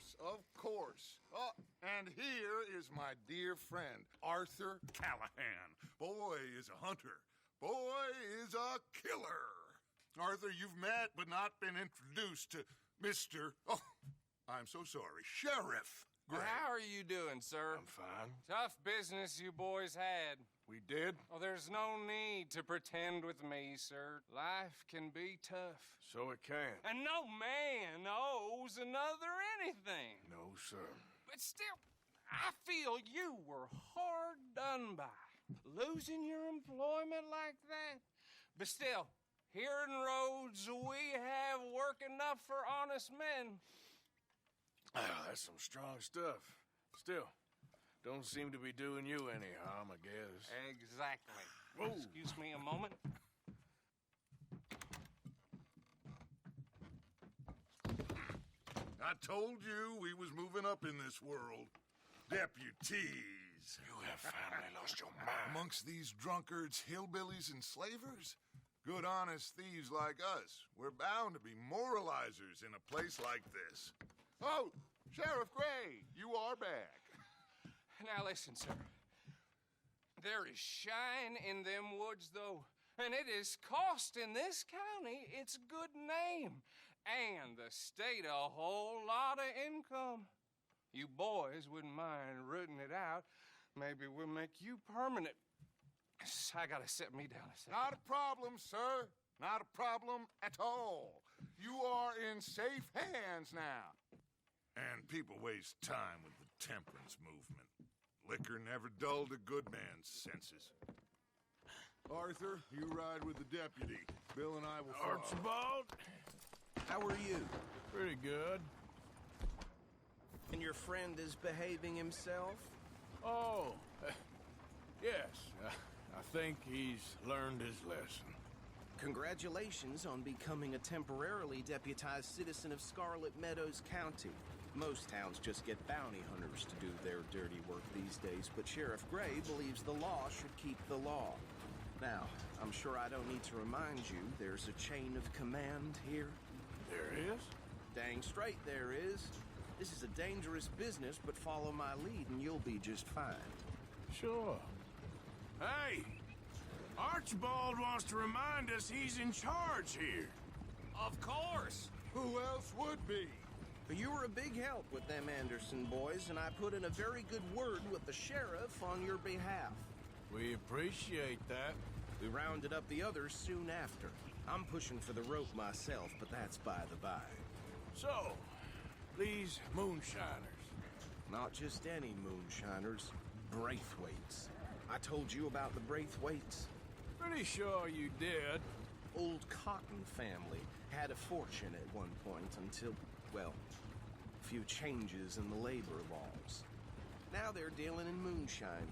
course, of course. Oh, and here is my dear friend, Arthur Callahan. Boy is a hunter. Boy is a killer. Arthur, you've met but not been introduced to Mr. Oh, I'm so sorry, Sheriff Gray. How are you doing, sir? I'm fine. Tough business you boys had. We did? Oh, there's no need to pretend with me, sir. Life can be tough. So it can. And no man owes another anything. No, sir. But still, I feel you were hard done by. Losing your employment like that. But still, here in Rhodes, we have work enough for honest men. Oh, that's some strong stuff. Still, don't seem to be doing you any harm, I guess. Exactly. Whoa. Excuse me a moment. I told you we was moving up in this world. Deputies. You have finally lost your mind. Amongst these drunkards, hillbillies, and slavers? Good, honest thieves like us. We're bound to be moralizers in a place like this. Oh, Sheriff Gray, you are back. Now listen, sir. There is shine in them woods, though, and it is costing this county its good name and the state a whole lot of income. You boys wouldn't mind rooting it out. Maybe we'll make you permanent. I gotta sit me down a second. Not a problem, sir. Not a problem at all. You are in safe hands now. And people waste time with the temperance movement. Liquor never dulled a good man's senses. Arthur, you ride with the deputy. Bill and I will follow. Archibald? How are you? Pretty good. And your friend is behaving himself? Oh, yes. I think he's learned his lesson. Congratulations on becoming a temporarily deputized citizen of Scarlet Meadows County. Most towns just get bounty hunters to do their dirty work these days, but Sheriff Gray believes the law should keep the law. Now, I'm sure I don't need to remind you, there's a chain of command here. There is? Dang straight there is. This is a dangerous business, but follow my lead and you'll be just fine. Sure. Hey! Archibald wants to remind us he's in charge here. Of course. Who else would be? You were a big help with them Anderson boys, and I put in a very good word with the sheriff on your behalf. We appreciate that. We rounded up the others soon after. I'm pushing for the rope myself, but that's by the by. So, these moonshiners. Not just any moonshiners, Braithwaites. I told you about the Braithwaites. Pretty sure you did. Old Cotton family had a fortune at one point until, well, a few changes in the labor laws. Now they're dealing in moonshine.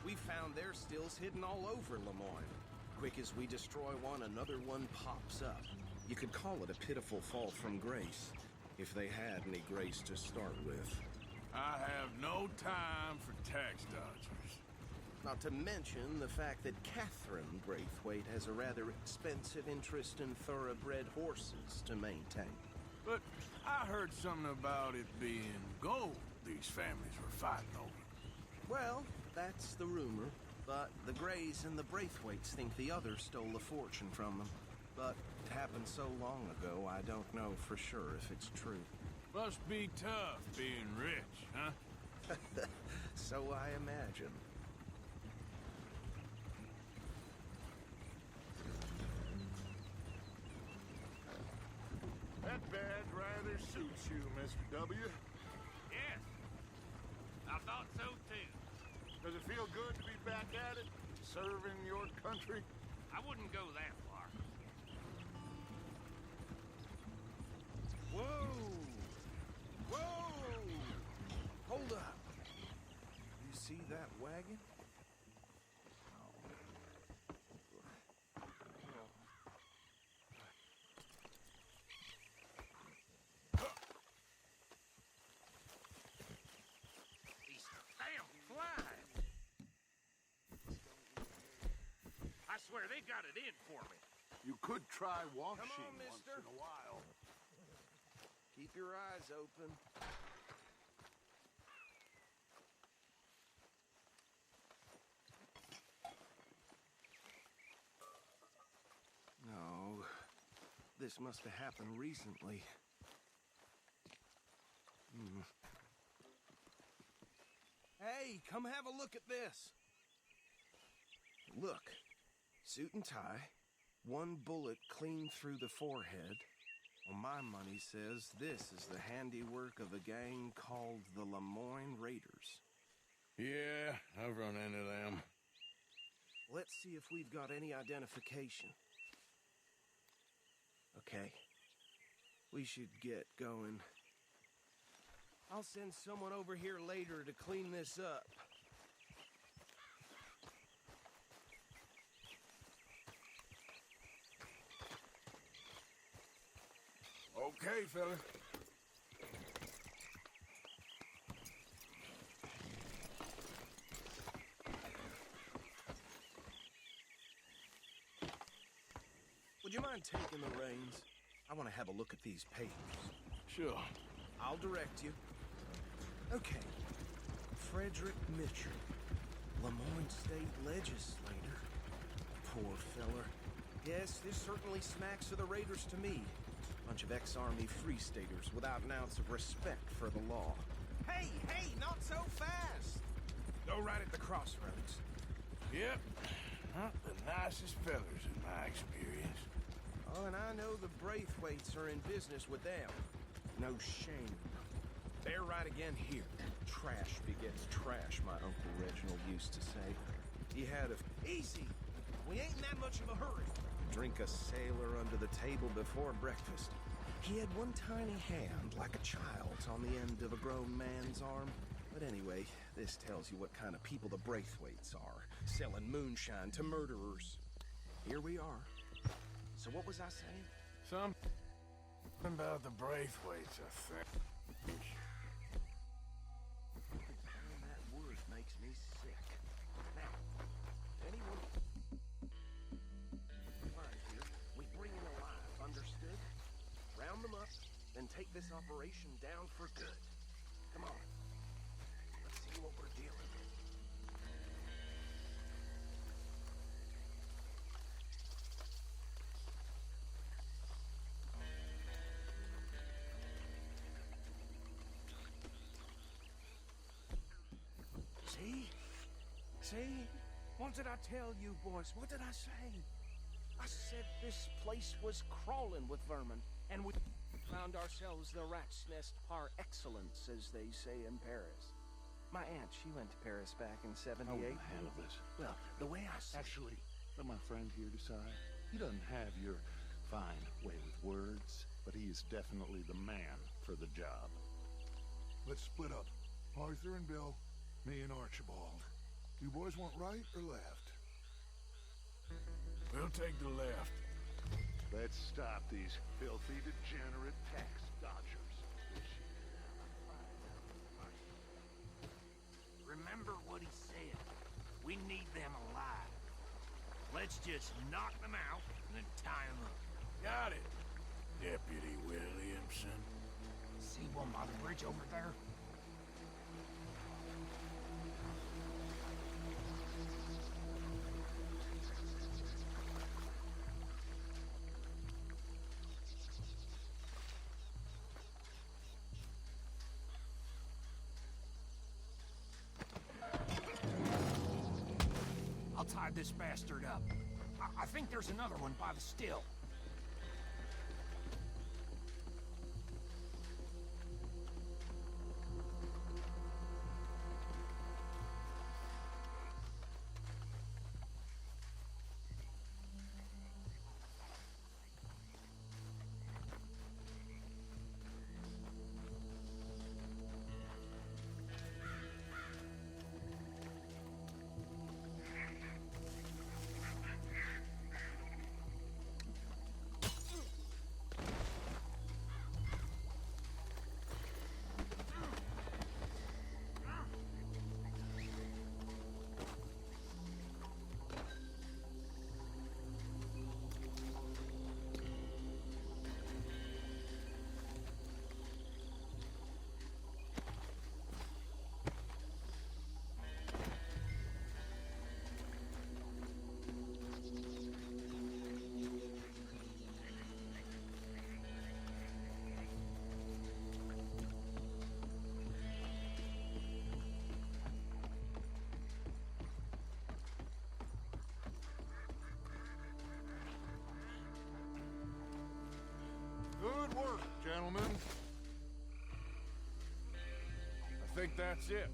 We found their stills hidden all over Lemoyne. Quick as we destroy one, another one pops up. You could call it a pitiful fall from grace, if they had any grace to start with. I have no time for tax dodgers. Not to mention the fact that Catherine Braithwaite has a rather expensive interest in thoroughbred horses to maintain. But I heard something about it being gold these families were fighting over. Well, that's the rumor. But the Grays and the Braithwaites think the other stole a fortune from them. But it happened so long ago, I don't know for sure if it's true. Must be tough being rich, huh? So I imagine. That badge rather suits you, Mr. W. Yes, I thought so too. Does it feel good to be back at it, serving your country? I wouldn't go that far. Whoa! Whoa! Hold up. You see that wagon? These damn flies! I swear they got it in for me. You could try washing Come on, once mister. in a while. Keep your eyes open. this must have happened recently. Hey, come have a look at this. Look, suit and tie, one bullet clean through the forehead. Well, my money says this is the handiwork of a gang called the Lemoyne Raiders. Yeah, I've run into them. Let's see if we've got any identification. Okay. We should get going. I'll send someone over here later to clean this up. Okay, fella. Would you mind taking the reins? I want to have a look at these papers. Sure. I'll direct you. Okay. Frederick Mitchell, Lemoyne State Legislator. Poor feller. Yes, this certainly smacks of the Raiders to me. Bunch of ex-Army Free Staters without an ounce of respect for the law. Hey, not so fast! Go right at the crossroads. Yep. Not the nicest fellers in my experience. Oh, and I know the Braithwaites are in business with them. No shame. They're right again here. Trash begets trash, my Uncle Reginald used to say. He had a... Easy! We ain't in that much of a hurry. Drink a sailor under the table before breakfast. He had one tiny hand, like a child's, on the end of a grown man's arm. But anyway, this tells you what kind of people the Braithwaites are. Selling moonshine to murderers. Here we are. So what was I saying? Something about the Braithwaites, I think. That word makes me sick. Now, anyone find here, we bring them alive, understood? Round them up, then take this operation down for good. Come on. Let's see what we're dealing with. See? What did I tell you, boys? What did I say? I said this place was crawling with vermin, and we found ourselves the rat's nest par excellence, as they say in Paris. My aunt, she went to Paris back in '78. How will I handle this? Well, the way I see Actually, let my friend here decide. He doesn't have your fine way with words, but he is definitely the man for the job. Let's split up. Arthur and Bill, me and Archibald. You boys want right or left? We'll take the left. Let's stop these filthy, degenerate tax dodgers. Remember what he said. We need them alive. Let's just knock them out and then tie them up. Got it, Deputy Williamson. See one by the bridge over there? I'll tie this bastard up. I think there's another one by the still. gentlemen. I think that's it.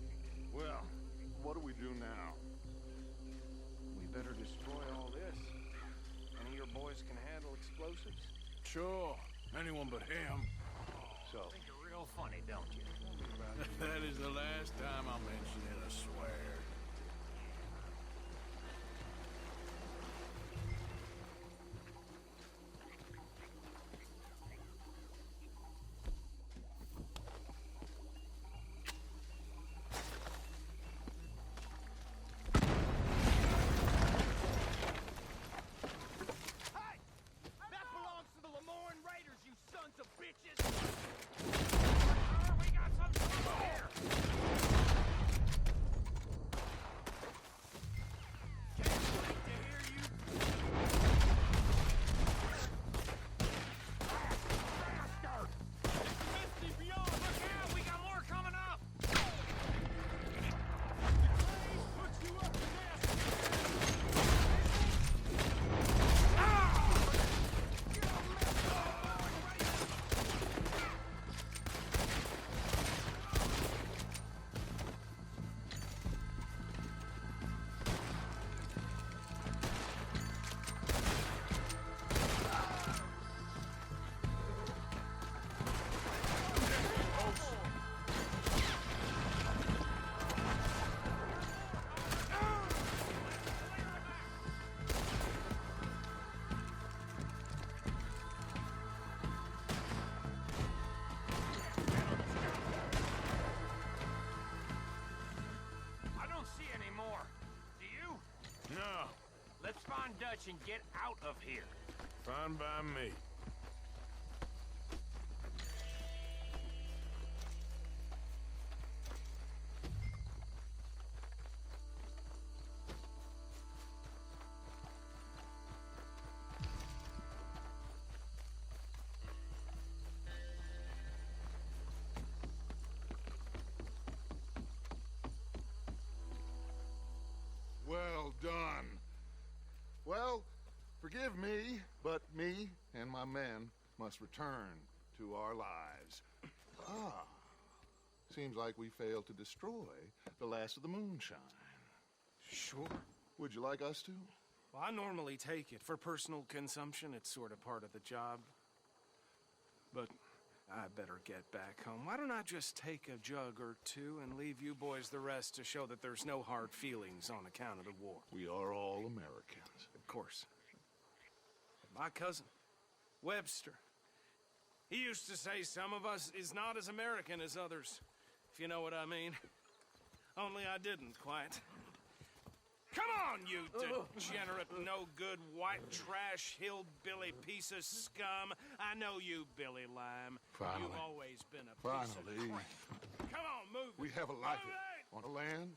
Well, what do we do now? We better destroy all this. Any of your boys can handle explosives? Sure. Anyone but him. So, Think you're real funny, don't you? That is the last time I'll mention it, I swear. That belongs to the Lemoyne Raiders, you sons of bitches! We got some trouble here! Can't wait to hear you. Misty beyond, look out! We got more coming up! Put you up to this! I don't see any more. Do you? No, Let's find Dutch and get out of here. fine by me. well done. Well, forgive me, but me and my men must return to our lives. Ah, seems like we failed to destroy the last of the moonshine. Sure. Would you like us to? Well, I normally take it. For personal consumption, it's sort of part of the job. But I better get back home. Why don't I just take a jug or two and leave you boys the rest to show that there's no hard feelings on account of the war? We are all Americans. Of course. My cousin, Webster, he used to say some of us is not as American as others, if you know what I mean. Only I didn't quite. Come on, you degenerate, no-good, white trash, hillbilly piece of scum. I know you, Billy Lime. Finally. You've always been a piece of Finally. crap. Come on, move We it. have a life Move it. on a land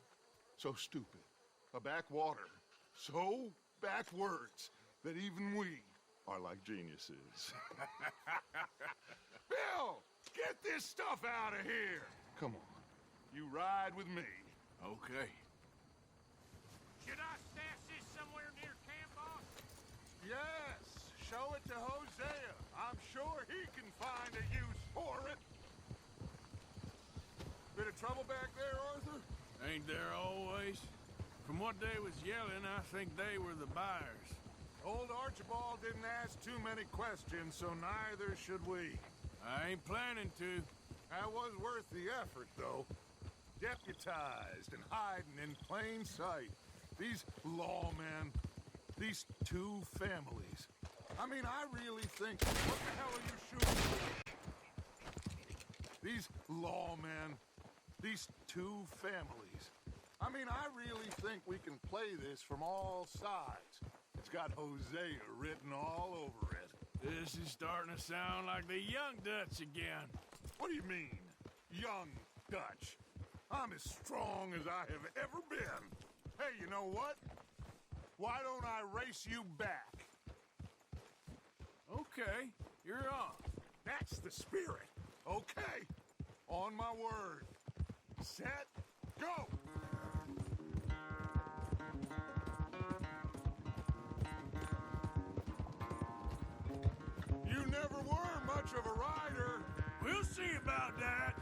so stupid, a backwater so backwards that even we are like geniuses. Bill, get this stuff out of here. Come on, you ride with me. Okay. Should I stash this somewhere near camp, boss? Yes, show it to Hosea. I'm sure he can find a use for it. Bit of trouble back there, Arthur? Ain't there always? From what they was yelling, I think they were the buyers. Old Archibald didn't ask too many questions, so neither should we. I ain't planning to. That was worth the effort, though. Deputized and hiding in plain sight. These lawmen, these two families. I mean, I really think... What the hell are you shooting? These lawmen, these two families. I mean, I really think we can play this from all sides. It's got Hosea written all over it. This is starting to sound like the young Dutch again. What do you mean, young Dutch? I'm as strong as I have ever been. Hey, you know what? Why don't I race you back? Okay, you're on. That's the spirit. Okay. On my word. Set, go! You never were much of a rider. We'll see about that.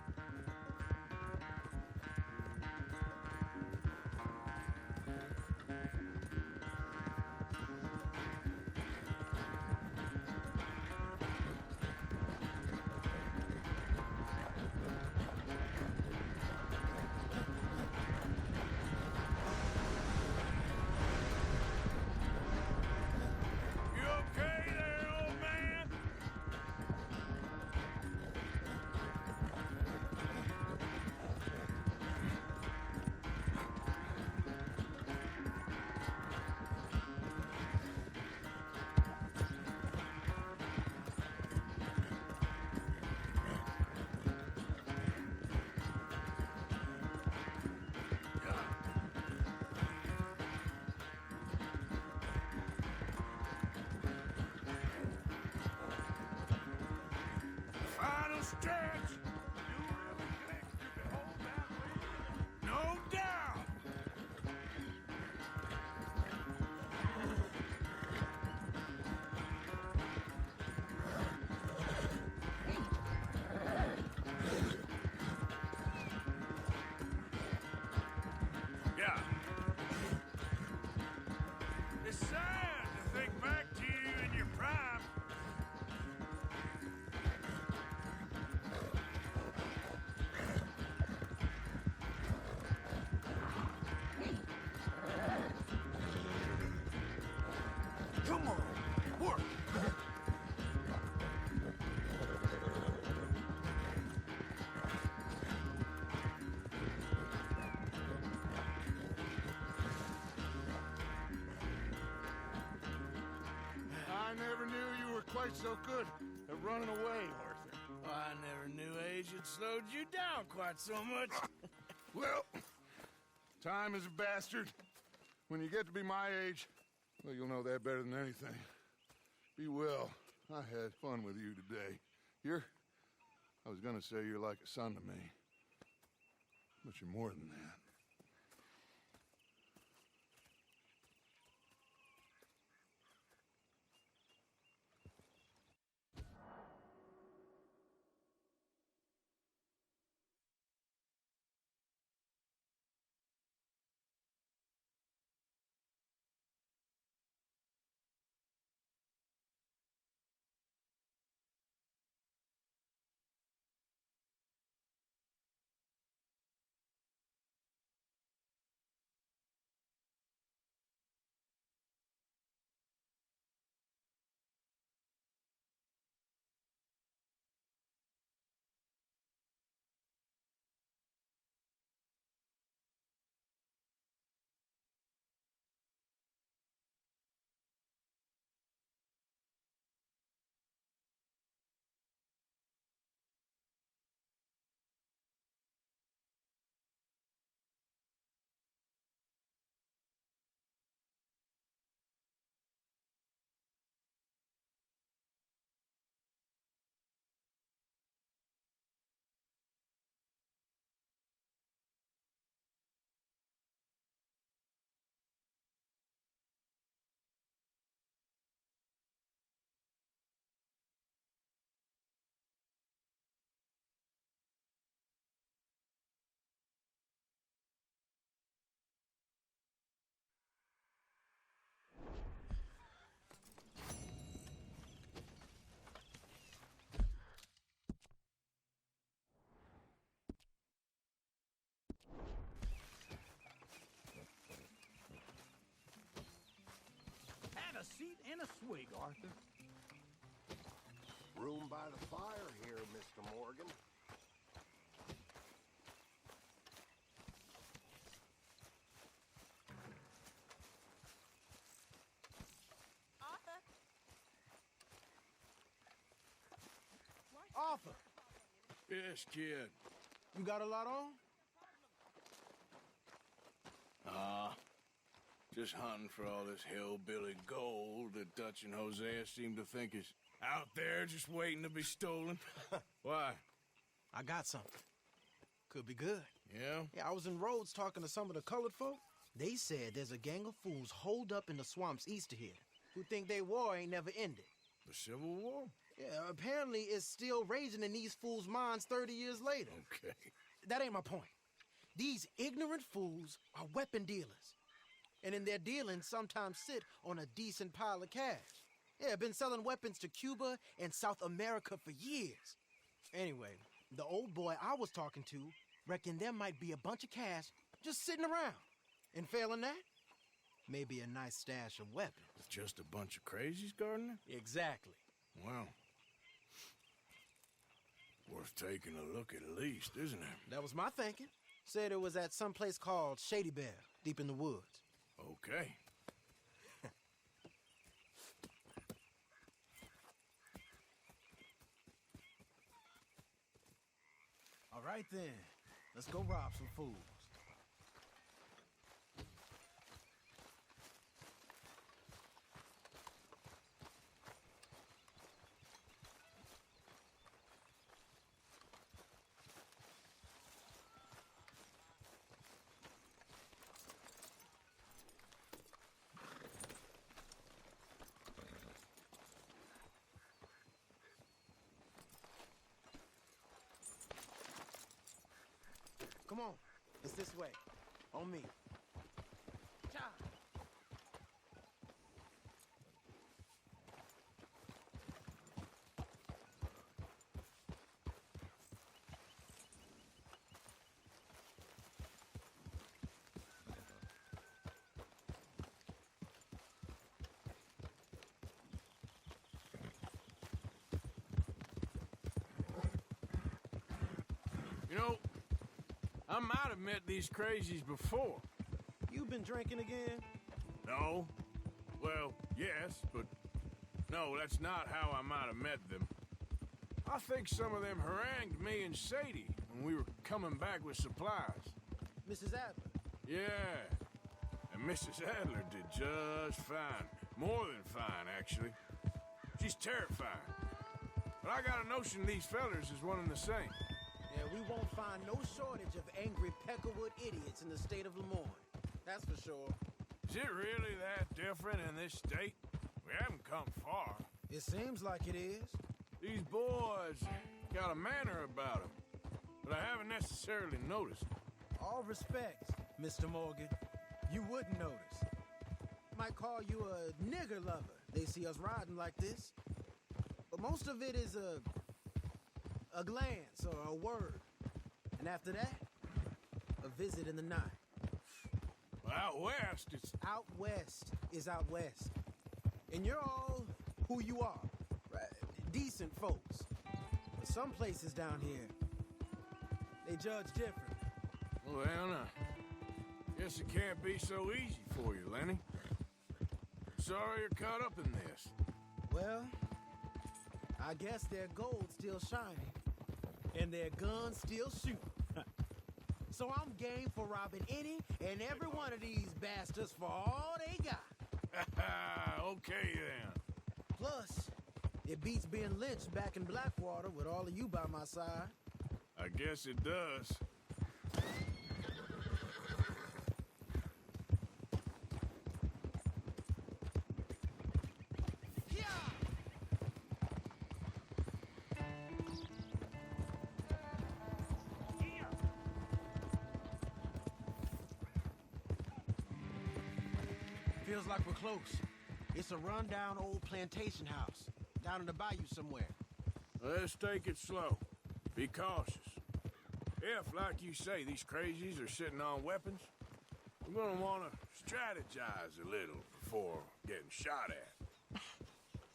You okay there, old man? Final stretch. You really click to behold that way? No doubt. Yeah. It's sad to think back to you in your prime. Come on, work. I never knew you were quite so good at running away, Arthur. I never knew age had slowed you down quite so much. Well, time is a bastard. When you get to be my age, well, you'll know that better than anything. Be well. I had fun with you today. I was gonna say you're like a son to me. But you're more than that. Have a seat and a swig, Arthur. Room by the fire here, Mr. Morgan. Arthur, Yes, kid. you got a lot on? Just hunting for all this hillbilly gold that Dutch and Hosea seem to think is out there just waiting to be stolen. Why? I got something. Could be good. Yeah? Yeah, I was in Rhodes talking to some of the colored folk. They said there's a gang of fools holed up in the swamps east of here who think their war ain't never ended. The Civil War? Yeah, apparently it's still raging in these fools' minds 30 years later. Okay. That ain't my point. These ignorant fools are weapon dealers. And in their dealings, sometimes sit on a decent pile of cash. Yeah, been selling weapons to Cuba and South America for years. Anyway, the old boy I was talking to reckoned there might be a bunch of cash just sitting around. And failing that, maybe a nice stash of weapons. It's just a bunch of crazies, Gardner? Exactly. Well, worth taking a look at least, isn't it? That was my thinking. Said it was at some place called Shady Bear, deep in the woods. Okay. All right then, let's go rob some fools. Come on, it's this way. On me. Cha! You know, I might have met these crazies before. You been drinking again? No. Well, yes, but no, that's not how I might have met them. I think some of them harangued me and Sadie when we were coming back with supplies. Mrs. Adler. Yeah, and Mrs. Adler did just fine. More than fine, actually. She's terrifying. But I got a notion these fellers is one and the same. Yeah, we won't find no shortage of angry Peckerwood idiots in the state of Lemoyne. That's for sure. Is it really that different in this state? We haven't come far. It seems like it is. These boys got a manner about them, but I haven't necessarily noticed. All respect, Mr. Morgan. You wouldn't notice. Might call you a nigger lover. They see us riding like this. But most of it is a glance or a word. And after that, a visit in the night. Well, out west, it's... Out west is out west. And you're all who you are. Right? Decent folks. But some places down here, they judge different. Well, I guess it can't be so easy for you, Lenny. Sorry you're caught up in this. Well, I guess their gold's still shining. And their guns still shoot. So I'm game for robbing any and every one of these bastards for all they got. Okay, then. Plus, it beats being lynched back in Blackwater with all of you by my side. I guess it does. Feels like we're close. It's a rundown old plantation house, down in the bayou somewhere. Let's take it slow. Be cautious. If, like you say, these crazies are sitting on weapons, we're gonna want to strategize a little before getting shot at.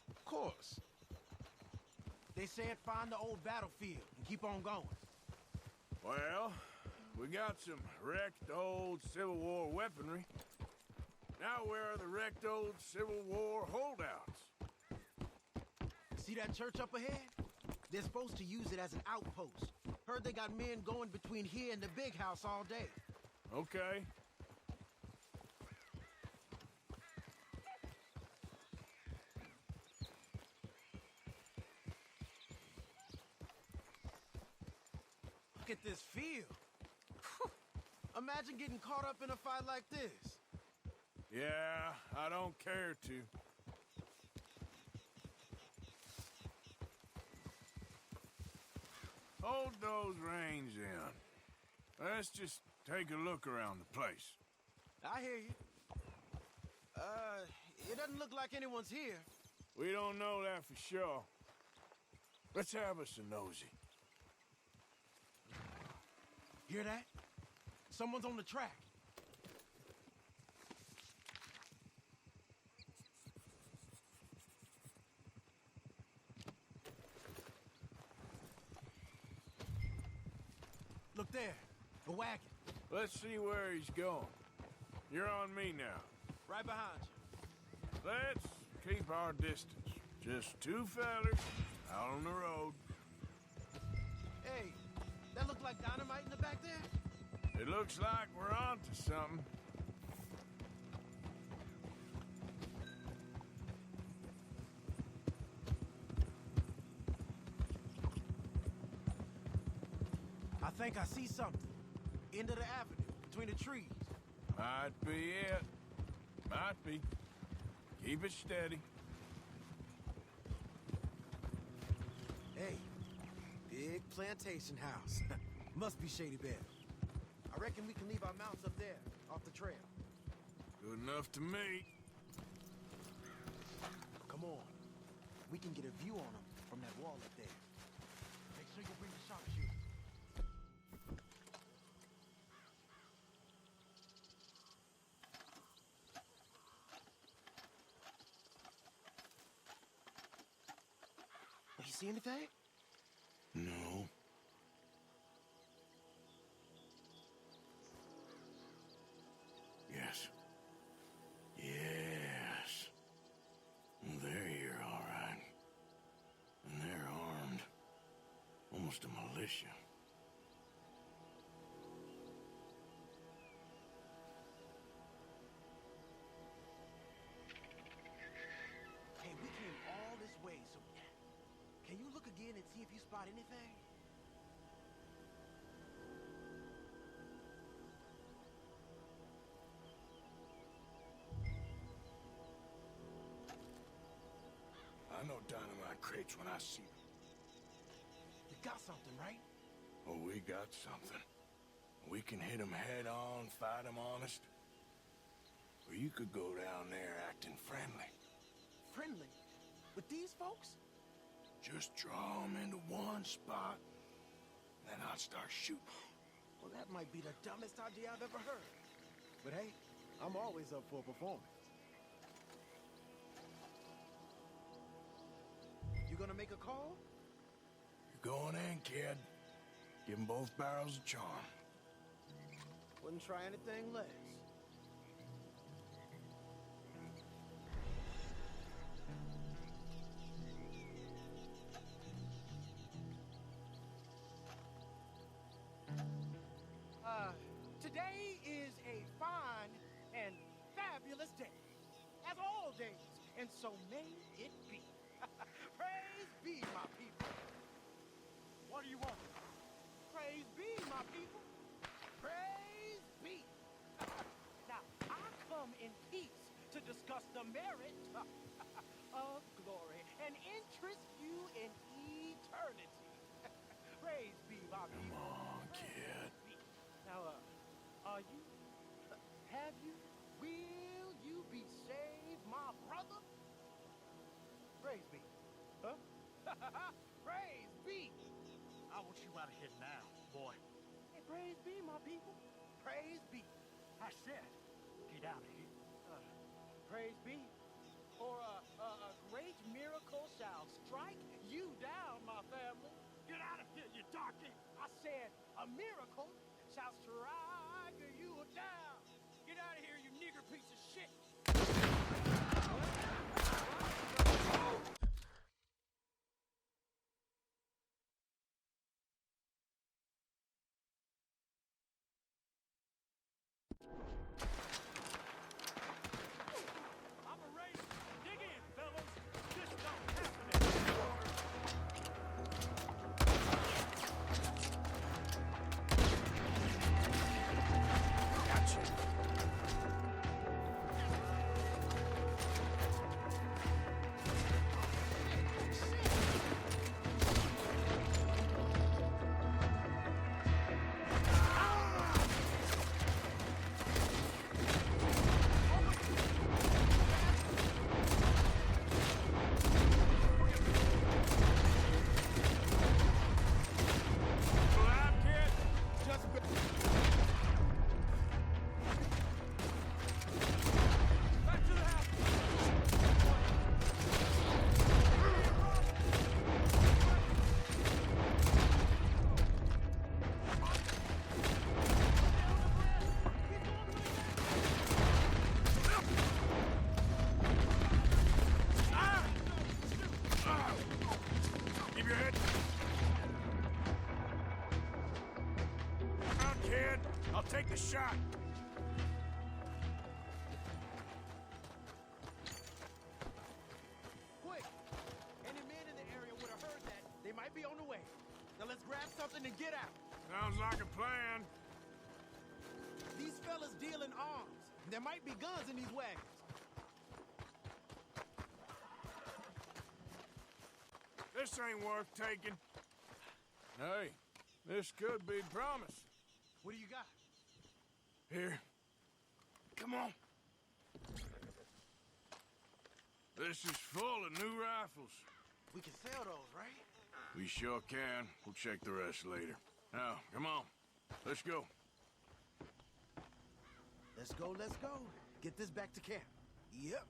Of course. They said find the old battlefield and keep on going. Well, we got some wrecked old Civil War weaponry. Now where are the wrecked old Civil War holdouts? See that church up ahead? They're supposed to use it as an outpost. Heard they got men going between here and the big house all day. Okay. Look at this field. Imagine getting caught up in a fight like this. Yeah, I don't care to. hold those reins in. Let's just take a look around the place. I hear you. It doesn't look like anyone's here. We don't know that for sure. Let's have us a nosy. Hear that? Someone's on the track. Look there, a wagon. Let's see where he's going. You're on me now. Right behind you. Let's keep our distance. Just two fellers out on the road. Hey, that look like dynamite in the back there? It looks like we're onto something. I think I see something. End of the avenue, between the trees. Might be it. Might be. Keep it steady. Hey, big plantation house. Must be Shady Bear. I reckon we can leave our mounts up there, off the trail. Good enough to me. Come on. We can get a view on them from that wall up there. Make sure you bring the sharpshooter. You see anything? No. Yes. Yes. They're here, all right. And they're armed. Almost a militia. Hey, we came all this way, so... Can you look again and see if you spot anything? I know dynamite crates when I see them. You got something, right? Oh, we got something. We can hit them head on, fight them honest. Or you could go down there acting friendly. Friendly? With these folks? Just draw them into one spot, then I'll start shooting. Well, that might be the dumbest idea I've ever heard. But hey, I'm always up for a performance. You gonna make a call? You're going in, kid. Give them both barrels a charm. Wouldn't try anything less. Today is a fine and fabulous day, as all days, and so may it be. Praise be, my people. What do you want? Praise be, my people. Praise be. Now, I come in peace to discuss the merit of glory and interest you in eternity. Praise be, my people. Come on, kid. Now, are you? Have you? Will you be saved, my brother? Praise be. Huh? Praise be. I want you out of here now, boy. Hey, praise be, my people. Praise be. I said, get out of here. Praise be. For a great miracle shall strike you down, my family. Get out of here, you darky! I said, a miracle shall strike you down. Get out of here, you nigger piece of shit. Operation, dig in, fellas. This don't happen anymore. Gotcha. man. I'll take the shot. Quick! Any men in the area would have heard that. They might be on the way. Now let's grab something and get out. Sounds like a plan. These fellas deal in arms. There might be guns in these wagons. This ain't worth taking. Hey, this could be promise. What do you got? Here. Come on. This is full of new rifles. We can sell those, right? We sure can. We'll check the rest later. Now, come on. Let's go. Let's go, let's go. Get this back to camp. Yep.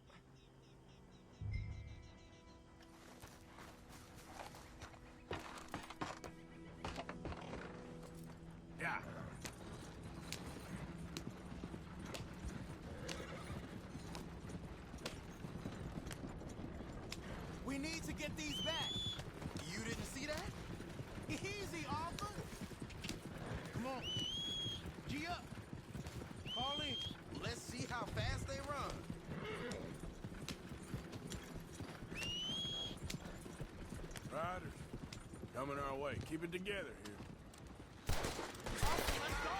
Yeah. We need to get these back. You didn't see that? Easy, Arthur. Come on. G up. Fall in. Let's see how fast they run. Riders, coming our way. Keep it together here. Arthur, let's go.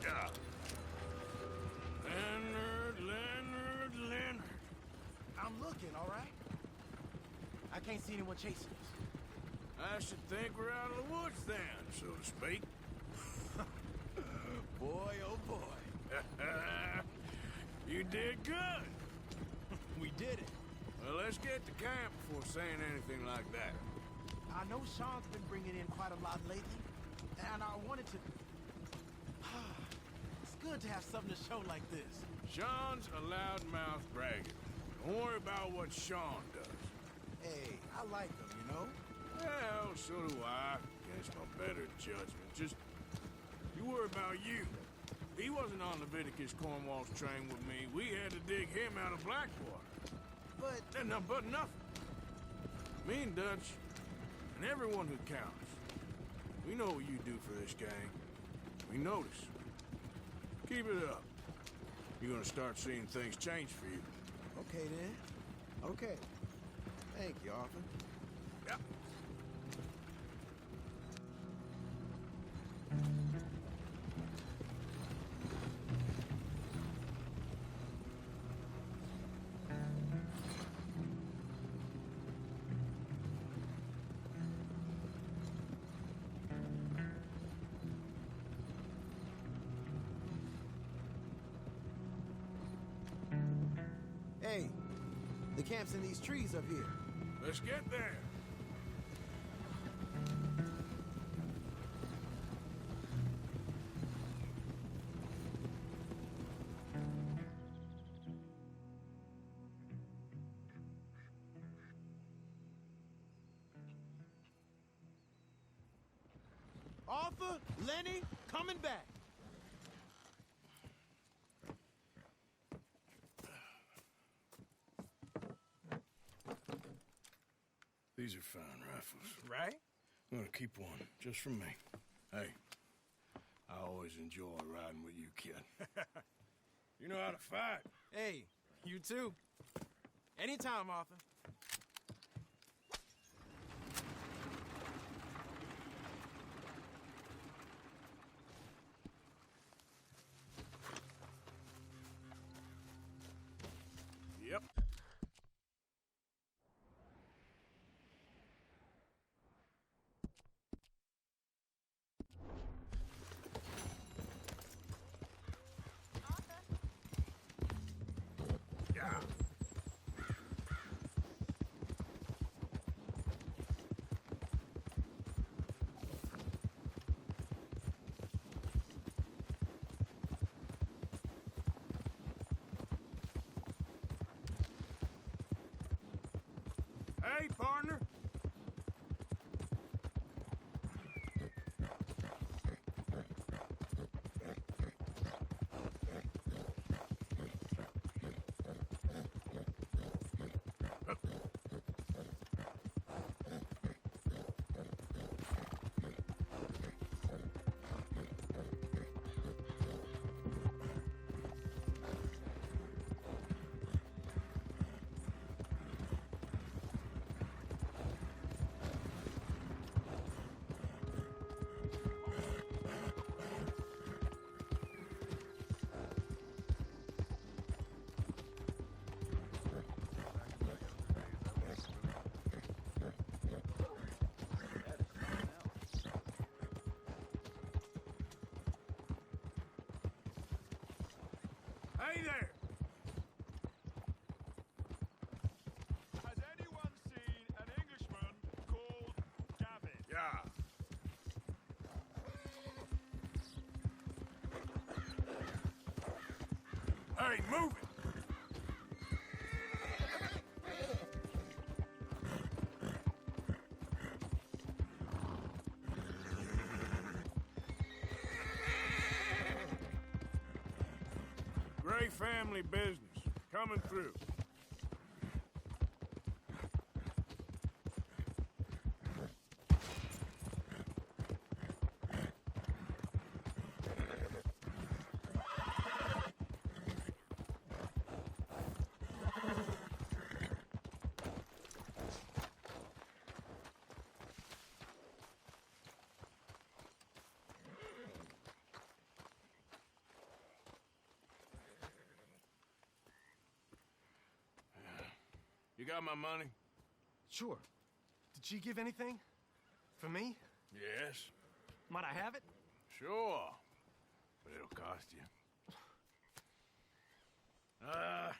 Yeah. Leonard. I'm looking, all right? I can't see anyone chasing us. I should think we're out of the woods then, so to speak. Boy, oh boy. You did good. We did it. Well, let's get to camp before saying anything like that. I know Sean's been bringing in quite a lot lately, and I wanted to... It's good to have something to show like this. Sean's a loudmouth bragger. Don't worry about what Sean does. Hey, I like him, you know? Well, so do I, against my better judgment. Just, you worry about you. He wasn't on Leviticus Cornwall's train with me. We had to dig him out of Blackwater. But... But nothing. Me and Dutch, and everyone who counts. We know what you do for this gang. We notice. Keep it up. You're gonna start seeing things change for you. Okay, then. Okay. Thank you, Arthur. Yeah. Hey, the camp's in these trees up here. Let's get there. Arthur, Lenny, coming back. These are fine rifles. Right? I'm gonna keep one, just for me. Hey, I always enjoy riding with you, kid. You know how to fight. Hey, you too. Anytime, Arthur. Yep. Yeah. Hey, partner. Hey there! Has anyone seen an Englishman called Gavin? Yeah. Hey, move it! Great family business. Coming through. You got my money? Sure. Did she give anything? For me? Yes. Might I have it? Sure. But it'll cost you. I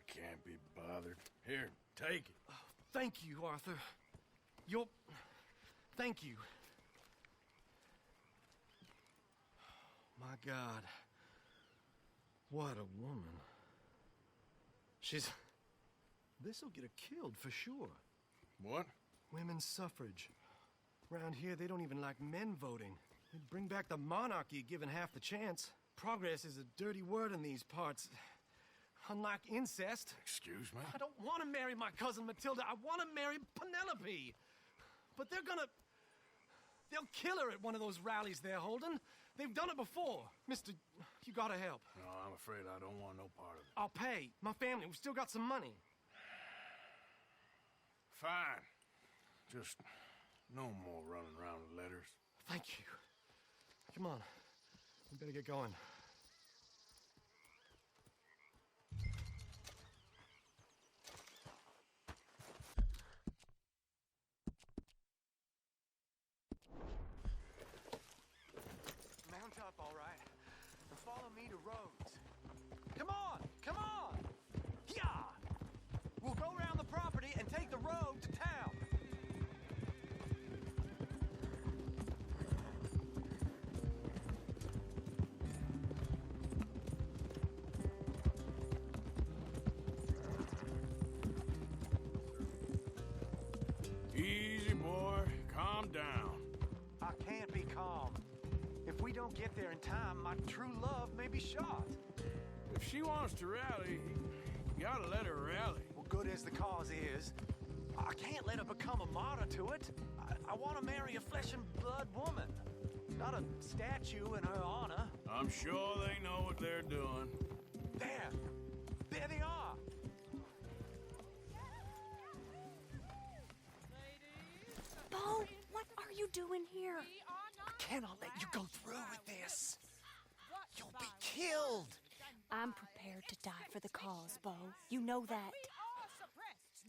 can't be bothered. Here, take it. Thank you, Arthur. Thank you. My God. What a woman. This'll get her killed for sure. What? Women's suffrage. Around here, they don't even like men voting. They'd bring back the monarchy given half the chance. Progress is a dirty word in these parts. Unlike incest. Excuse me? I don't want to marry my cousin Matilda. I want to marry Penelope. But they'll kill her at one of those rallies they're holding. They've done it before. Mister, you gotta help. No, I'm afraid I don't want no part of it. I'll pay. My family, we've still got some money. Fine. Just no more running around with letters. Thank you. Come on. We better get going. Mount up, all right, and follow me to Rhodes. Come on! Come on! Yeah! We'll go around the property and take the road to town. Easy, boy. Calm down. I can't be calm. If we don't get there in time, my true love may be shot. If she wants to rally, you gotta let her rally. Well, good as the cause is, I can't let her become a martyr to it. I want to marry a flesh and blood woman, not a statue in her honor. I'm sure they know what they're doing. There they are. Bo, what are you doing here? I cannot let you go through with this. You'll be killed. I'm prepared to die for the cause, Bo. You know that.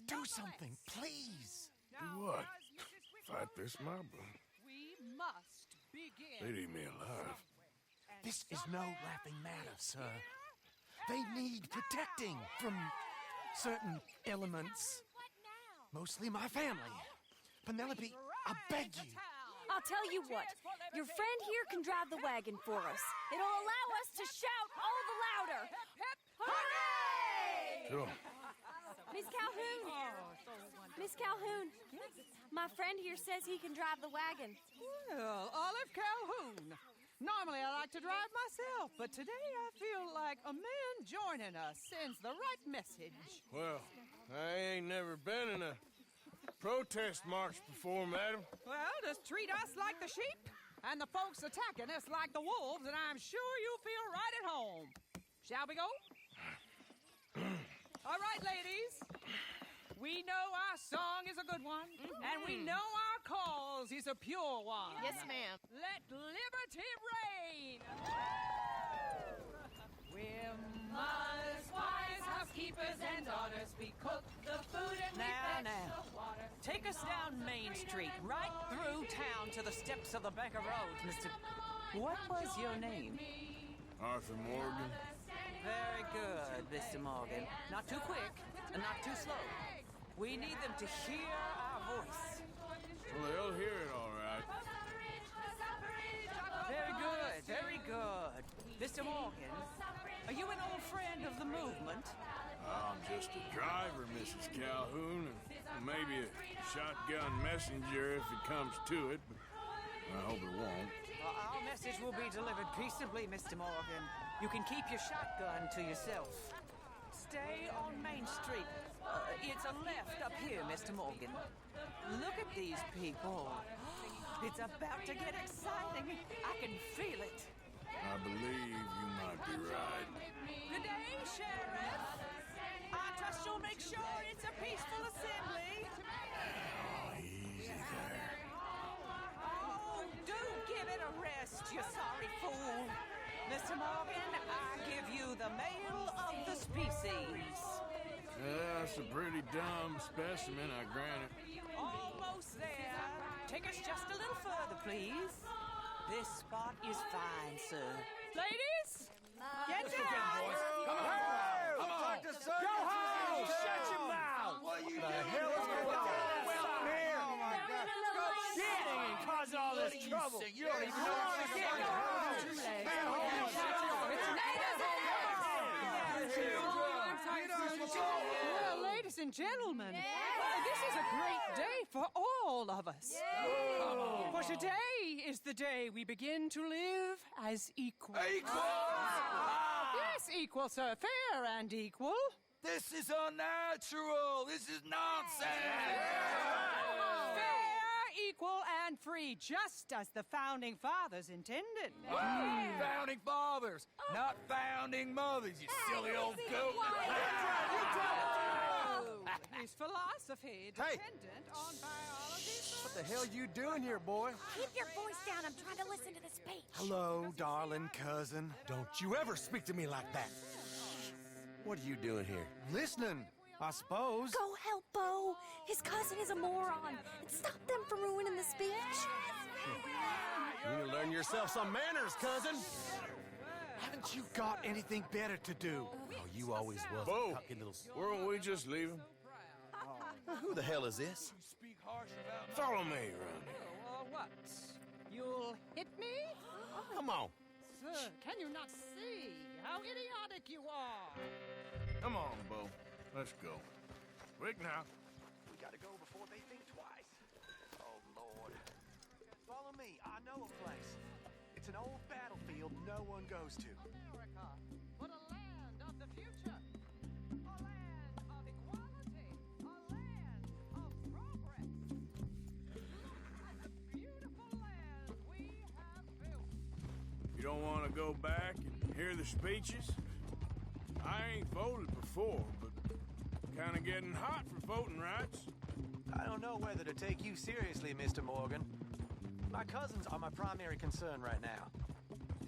Do something, please. Do what? Fight this mob? We must begin. They'd eat me alive. This is no laughing matter, sir. They need protecting from certain elements. Mostly my family. Penelope, I beg you. I'll tell you what. Your friend here can drive the wagon for us. It'll allow us to shout all the louder. Hooray! Sure. Miss Calhoun. Miss Calhoun. My friend here says he can drive the wagon. Well, Olive Calhoun. Normally I like to drive myself, but today I feel like a man joining us sends the right message. Well, I ain't never been in a protest march before, madam. Well, just treat us like the sheep, and the folks attacking us like the wolves, and I'm sure you'll feel right at home. Shall we go? All right, ladies. We know our song is a good one, and we know our cause is a pure one. Yes, ma'am. Let liberty reign! We're mothers, wives, housekeepers, and daughters. We cook the food and we fetch the water. Take us down Main Street, right through town to the steps of the Becker Road, Mr. What was your name? Arthur Morgan. Very good, Mr. Morgan. Not too quick and not too slow. We need them to hear our voice. Well, they'll hear it all right. Very good, very good. Mr. Morgan, are you an old friend of the movement? I'm just a driver, Mrs. Calhoun, and maybe a shotgun messenger if it comes to it, but I hope it won't. Our message will be delivered peaceably, Mr. Morgan. You can keep your shotgun to yourself. Stay on Main Street. It's a left up here, Mr. Morgan. Look at these people. It's about to get exciting. I can feel it. I believe you might be right. Good day, Sheriff. I trust you'll make sure it's a peaceful assembly. Oh, easy there. Oh, do give it a rest, you sorry fool. Mr. Morgan, I give you the male of the species. That's a pretty dumb specimen, I grant it. Almost there. Take us just a little further, please. This spot is fine, sir. Ladies, get down! Come on! Come on! Go home! Shut your mouth! What are you doing? The hell is going on? Come here! Oh my God! Go shitting and causing all this trouble. You don't even know what's going on. Well, ladies and gentlemen, this is a great day for all of us. For today is the day we begin to live as equals. Equal? Yes, equal, sir. Fair and equal. This is unnatural. This is nonsense. Fair, equal, and free, just as the Founding Fathers intended. Founding fathers, not founding mothers, you silly old goat. His philosophy dependent on biology. What the hell you doing here, boy? Keep your voice down. I'm trying to listen to the speech. Hello, darling cousin. Don't you ever speak to me like that. What are you doing here? Listening, I suppose. Go help Bo. His cousin is a moron. And stop them from ruining the speech. You need to learn yourself some manners, cousin. Haven't you got anything better to do? Oh, you always was Bo, a cocky little... weren't we just leaving? Who the hell is this? Follow me around here. What? You'll hit me? Come on. Sir, can you not see how idiotic you are? Come on, Bo. Let's go. Quick now. We gotta go before they think twice. Oh, Lord. Follow me. I know a place. It's an old battlefield no one goes to. America, but a land of the future. A land of equality. A land of progress. Look at the beautiful land we have built. You don't want to go back and hear the speeches? I ain't voted before, but kind of getting hot for voting rights. I don't know whether to take you seriously, Mr. Morgan. My cousins are my primary concern right now.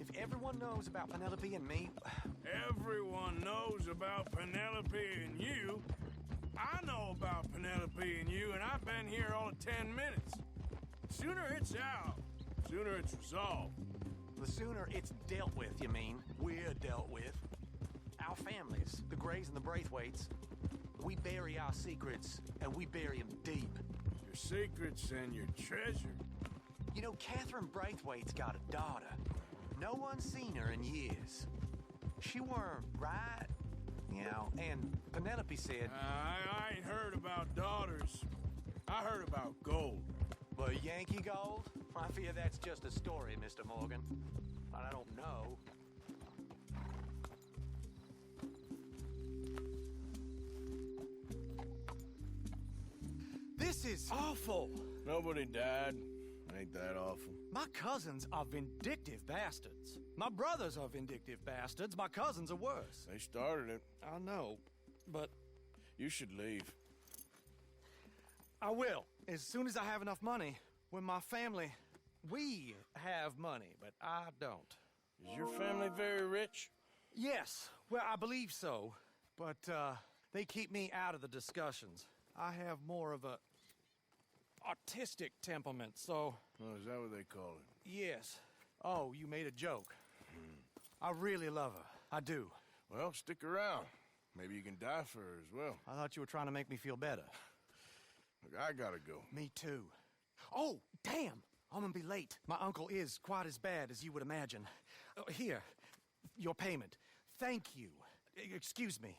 If everyone knows about Penelope and me... Everyone knows about Penelope and you. I know about Penelope and you, and I've been here all of 10 minutes. Sooner it's out, sooner it's resolved. The sooner it's dealt with, you mean? We're dealt with. Our families, the Grays and the Braithwaites, we bury our secrets, and we bury them deep. Your secrets and your treasure. You know, Catherine Braithwaite's got a daughter. No one's seen her in years. She weren't right, you know, and Penelope said... I ain't heard about daughters. I heard about gold. But Yankee gold? I fear that's just a story, Mr. Morgan. I don't know. This is awful. Nobody died. Ain't that awful? My cousins are vindictive bastards. My brothers are vindictive bastards. My cousins are worse. They started it. I know, but You should leave. I will. As soon as I have enough money. When my family... We have money, but I don't. Is your family very rich? Yes. Well, I believe so. But, they keep me out of the discussions. I have more of a... artistic temperament, so... Oh, is that what they call it? Yes. Oh, you made a joke. I really love her. I do. Well, stick around. Maybe you can die for her as well. I thought you were trying to make me feel better. Look, I gotta go. Me too. Oh, damn! I'm gonna be late. My uncle is quite as bad as you would imagine. Here, your payment. Thank you. Excuse me.